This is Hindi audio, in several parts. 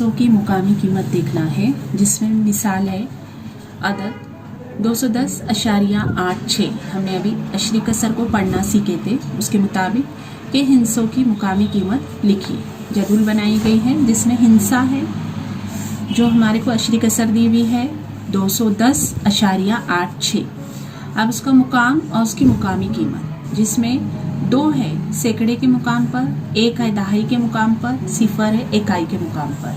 हिस्सों की मुकामी कीमत देखना है, जिसमें मिसाल है अदद 210.86। हमने अभी अशरी कसर को पढ़ना सीखे थे, उसके मुताबिक के हिस्सों की मुकामी कीमत लिखिए। जदूल बनाई गई है जिसमें हिस्सा है जो हमारे को अशरी कसर दी हुई है 210.86। अब उसका मुकाम और उसकी मुकामी कीमत, जिसमें 2 है सैकड़े के मुकाम पर, 1 है दहाई के मुकाम पर, 0 है इकाई के मुकाम पर।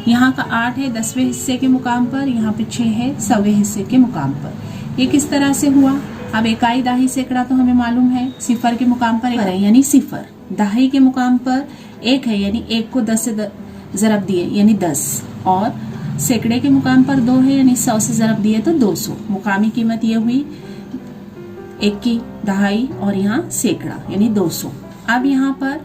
यहाँ का 8 है 10वें हिस्से के मुकाम पर, यहाँ पे 6 है 100वें हिस्से के मुकाम पर। ये किस तरह से हुआ? अब इकाई दहाई सैकड़ा तो हमें मालूम है, 0 के मुकाम पर है यानी 0, दहाई के मुकाम पर 1 है यानी 1 को 10 से ज़रब दिए यानी 10, और सैकड़े के मुकाम पर 2 है यानी 100 से ज़रब दिए तो 200। मुकामी कीमत ये हुई 1 की दहाई और यहाँ सैकड़ा यानी 200। अब यहाँ पर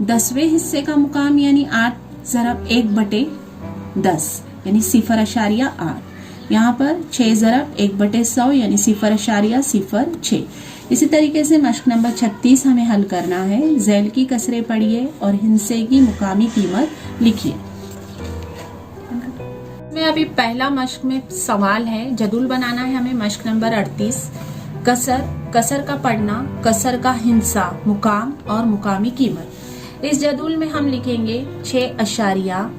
10वें हिस्से का मुकाम यानी 8 ज़रब 1/10 यानी 0.8। यहाँ पर 6 ज़रब 1/100 यानी 0.06। इसी तरीके से मश्क नंबर 36 हमें हल करना है। झैल की कसरे पढ़िए और हिस्से की मुकामी कीमत लिखिए। में अभी पहला मश्क में सवाल है, जदूल बनाना है हमें। मश्क नंबर 38 कसर का पढ़ना, कसर का हिस्सा, मुकाम और मुकामी कीमत। इस जदूल में हम लिखेंगे 6.13।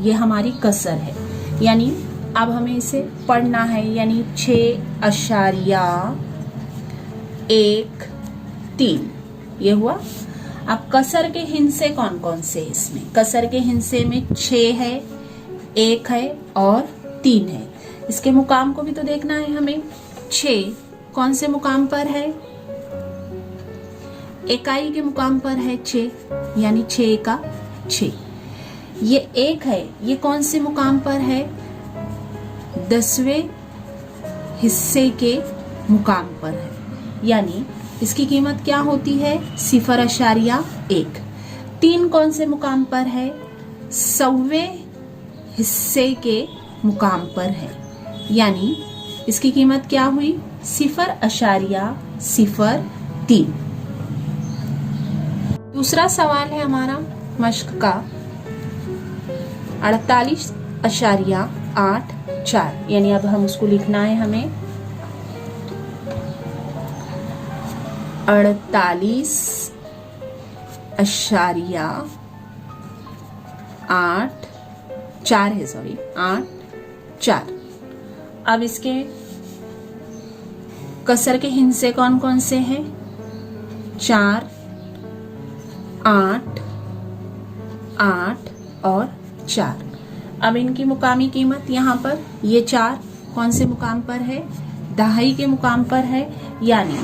ये हमारी कसर है, यानी अब हमें इसे पढ़ना है, यानी 6.13 ये हुआ। अब कसर के हिस्से कौन कौन से? इसमें कसर के हिस्से में 6 है, 1 है और 3 है। इसके मुकाम को भी तो देखना है हमें। 6 कौन से मुकाम पर है? इकाई के मुकाम पर है 6 यानी 6 का 6। ये 1 है, ये कौन से मुकाम पर है? 10वें हिस्से के मुकाम पर है, यानी इसकी कीमत क्या होती है? 0.1। 3 कौन से मुकाम पर है? 100वें हिस्से के मुकाम पर है, यानी इसकी कीमत क्या हुई? 0.03। दूसरा सवाल है हमारा मश्क का 48.84, यानी अब हम उसको लिखना है हमें 48.84 है, 84। अब इसके कसर के हिस्से कौन कौन से हैं? 4, 8, 8 और 4। अब इनकी मुकामी कीमत यहाँ पर, ये 4 कौन से मुकाम पर है? दहाई के मुकाम पर है, यानी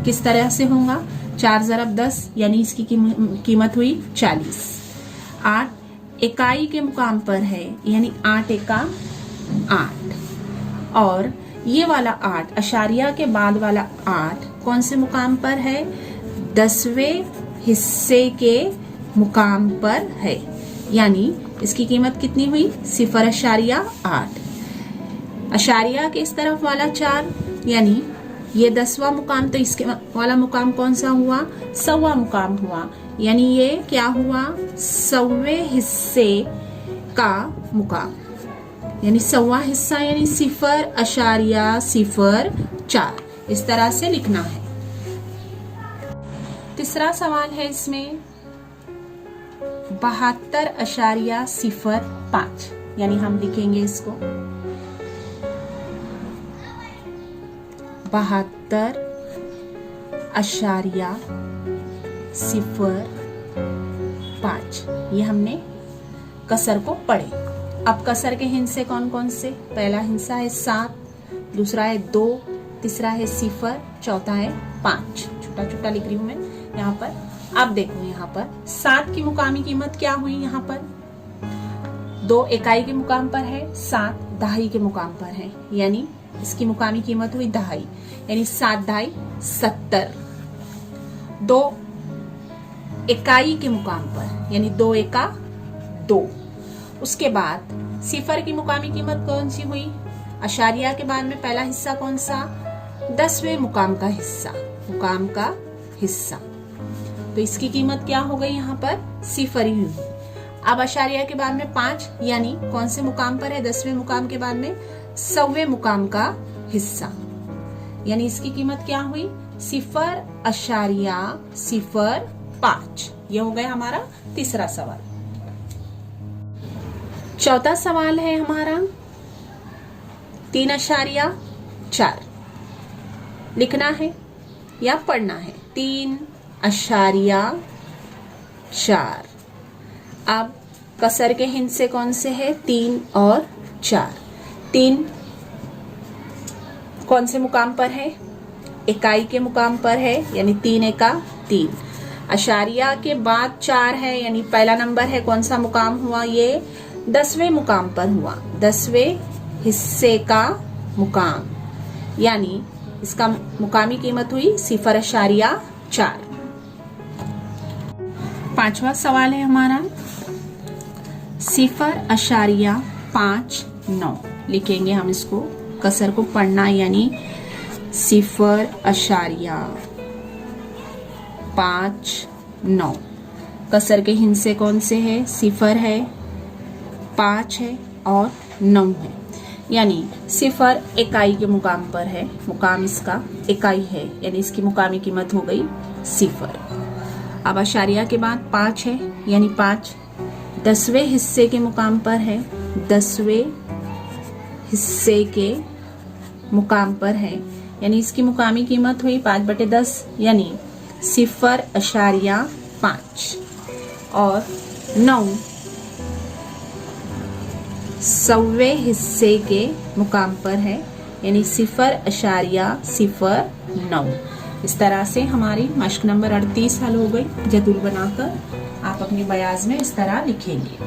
किस तरह से होगा? 4 ज़रब 10 यानी इसकी कीमत हुई 40। 8 इकाई के मुकाम पर है, यानी 8 एका 8, और ये वाला 8 अशारिया के बाद वाला 8 कौन से मुकाम पर है? 10वें हिस्से के मुकाम पर है, यानी इसकी कीमत कितनी हुई? 0.8। अशारिया के इस तरफ वाला 4, यानी ये 10वां मुकाम, तो इसके वाला मुकाम कौन सा हुआ? 100वां मुकाम हुआ, यानी ये क्या हुआ? 100वें हिस्से का मुकाम, यानी 100वां हिस्सा यानी 0.04। इस तरह से लिखना है। तीसरा सवाल है इसमें 72.05, यानी हम लिखेंगे इसको 72.05। ये हमने कसर को पढ़े। अब कसर के हिस्से कौन कौन से? पहला हिस्सा है 7, दूसरा है 2, तीसरा है 0, चौथा है 5। छोटा छोटा लिख रही हूं मैं यहाँ पर। अब देखो यहाँ पर 7 की मुकामी कीमत क्या हुई? यहाँ पर 2 इकाई के मुकाम पर है, 7 दहाई के मुकाम पर है, यानी इसकी मुकामी कीमत हुई दहाई, यानी 7 दहाई 70। 2 इकाई के मुकाम पर, यानी 2 एका 2। उसके बाद 0 की मुकामी कीमत कौन सी हुई? अशारिया के बाद में पहला हिस्सा कौन सा? 10वें मुकाम का हिस्सा, तो इसकी कीमत क्या हो गई? यहाँ पर 0 ही हुई। अब अशारिया के बाद में 5 यानी कौन से मुकाम पर है? 10वें मुकाम के बाद में 100वें मुकाम का हिस्सा, यानी इसकी कीमत क्या हुई? 0.05। यह हो गया हमारा तीसरा सवाल। चौथा सवाल है हमारा 3.4 लिखना है या पढ़ना है। 3.4। अब कसर के हिस्से कौन से है? 3 और 4। 3 कौन से मुकाम पर है? इकाई के मुकाम पर है, यानी 3 एका 3। अशारिया के बाद 4 है, यानी पहला नंबर है, कौन सा मुकाम हुआ? ये 10वें मुकाम पर हुआ, 10वें हिस्से का मुकाम, यानी इसका मुकामी कीमत हुई 0.4। पांचवा सवाल है हमारा 0.59 लिखेंगे हम इसको, कसर को पढ़ना, यानी 0.59। कसर के हिस्से कौन से है? 0 है, 5 है और 9 है, यानी 0 इकाई के मुकाम पर है, मुकाम इसका इकाई है, यानी इसकी मुकामी कीमत हो गई 0। अब अशारिया के बाद 5 है, यानी 5 10वें हिस्से के मुकाम पर है, 10वें हिस्से के मुकाम पर है, यानी इसकी मुकामी कीमत हुई 5/10, यानी 0.5। और 9 100वें हिस्से के मुकाम पर है, यानी 0.09। इस तरह से हमारी मश्क नंबर 38 हल हो गई। जदूल बनाकर आप अपनी बयाज में इस तरह लिखेंगे।